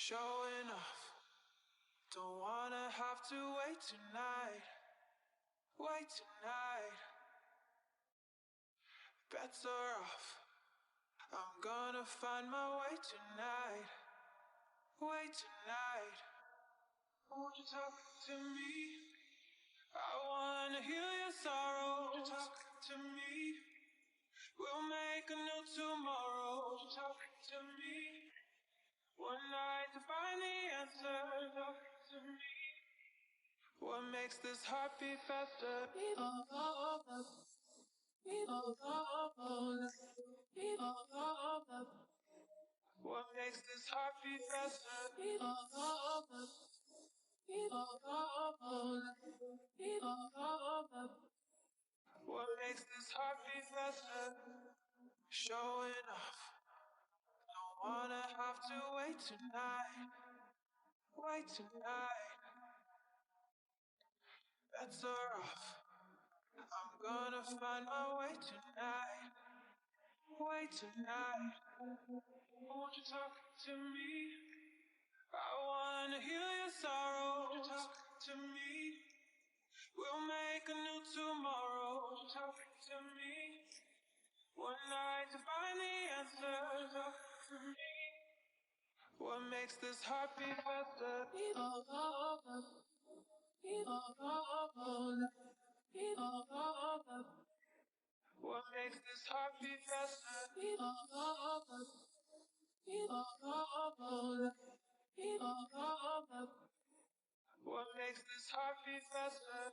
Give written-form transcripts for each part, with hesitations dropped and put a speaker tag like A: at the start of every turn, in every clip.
A: Showing off, don't wanna have to wait tonight. Bets are off, I'm gonna find my way tonight. Won't you talk to me? I wanna heal your sorrow. Won't you talk to me? We'll make a new tomorrow. Won't you talk to me? One night to find the answer. Talk to me. What makes this heart beat faster? What makes this heart beat faster? What makes this heart beat faster? Showing off, don't wanna have to wait tonight. Bets are off, I'm gonna find my way tonight. Won't you talk to me? I wanna heal your sorrow. Won't you talk to me? We'll make a new tomorrow. Won't you talk to me? One night to find the answer. Talk to me. What makes this heart beat faster? What makes this heart beat faster? What makes this heart beat faster?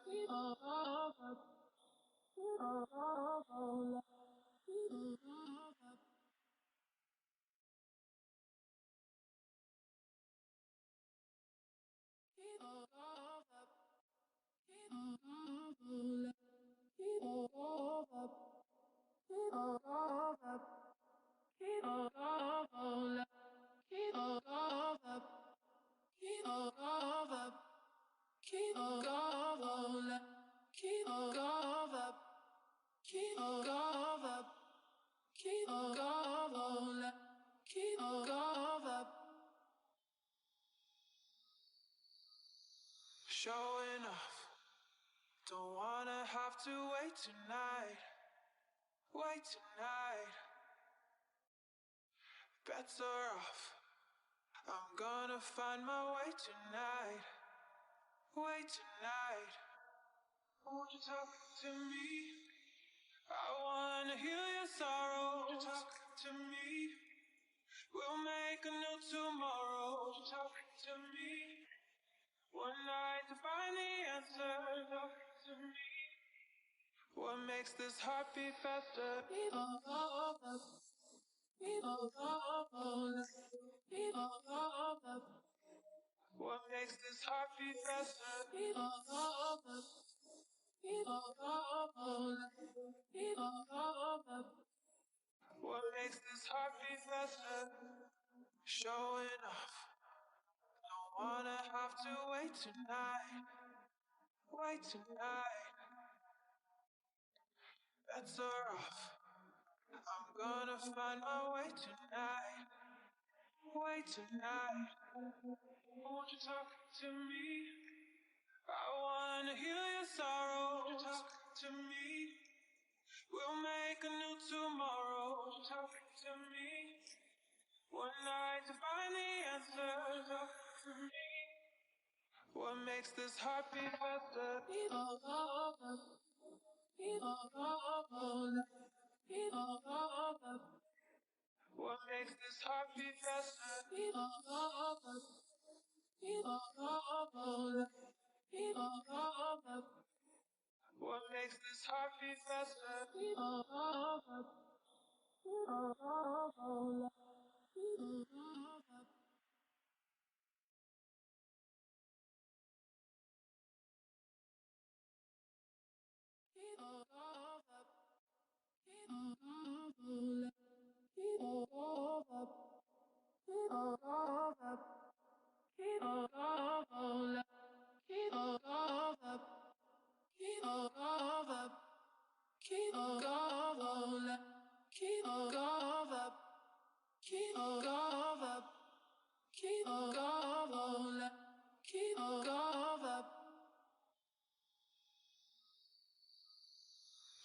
A: Showing off, don't wanna have to wait tonight. Bets are off, I'm gonna find my way tonight. Won't you talk to me? I wanna heal your sorrow. Won't you talk to me? We'll make a new tomorrow. Won't you talk to me? One night to find the answer. Talk to me. What makes this heart beat faster? What makes this heart beat faster? What makes this heart beat faster? Showing off, don't wanna have to wait tonight. Bets are off, I'm gonna find my way tonight. Won't you talk to me? I wanna heal your sorrow. Won't you talk to me? We'll make a new tomorrow. Won't you talk to me? One night to find the answer. Talk to me. What makes this heart beat faster? What makes this heart beat faster? What makes this heart beat faster?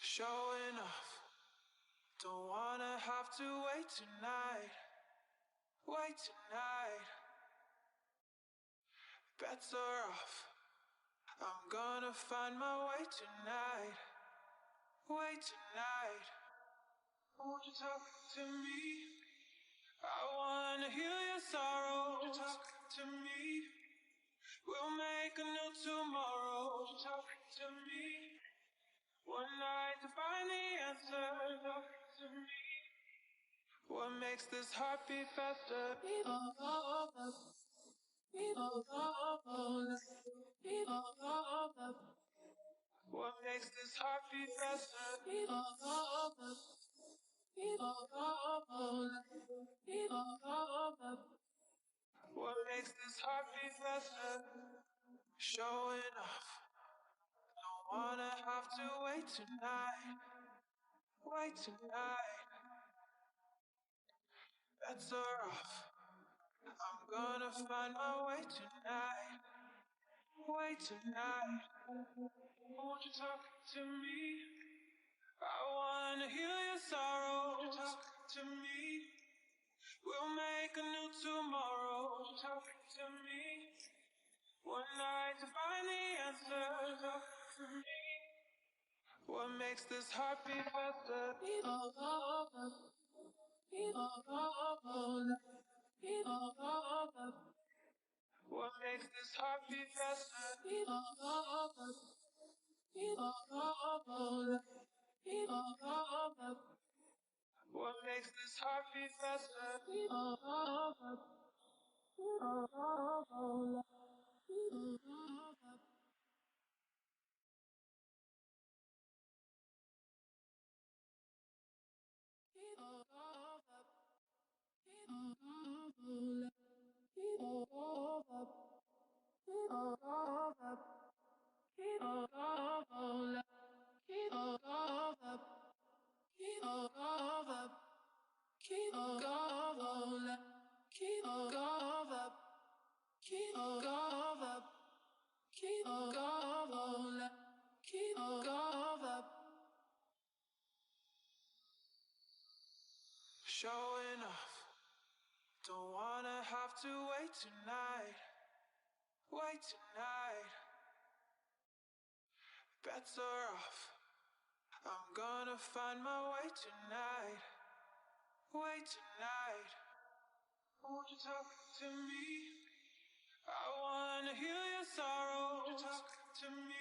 A: Showing off, don't wanna have to wait tonight, bets are off, I'm gonna find my way tonight, won't you talk to me, I wanna heal your sorrow, won't you talk to me, we'll make a new tomorrow, won't you talk to me, one night to find the answer, talk to me, what makes this heart beat faster, what makes this heart beat faster, what makes this heart beat faster, showing off, don't wanna have to wait tonight, bets are off, I'm gonna find my way tonight, won't you talk to me, I wanna heal your sorrow, won't you talk to me, we'll make a new tomorrow, won't you talk to me, one night to find the answer, talk to me, what makes this heart beat faster, what makes this heart beat faster, what makes this heart beat faster, showing off, don't wanna have to wait tonight, bets are off, I'm gonna find my way tonight, won't you talk to me, I wanna heal your sorrow, won't you talk to me.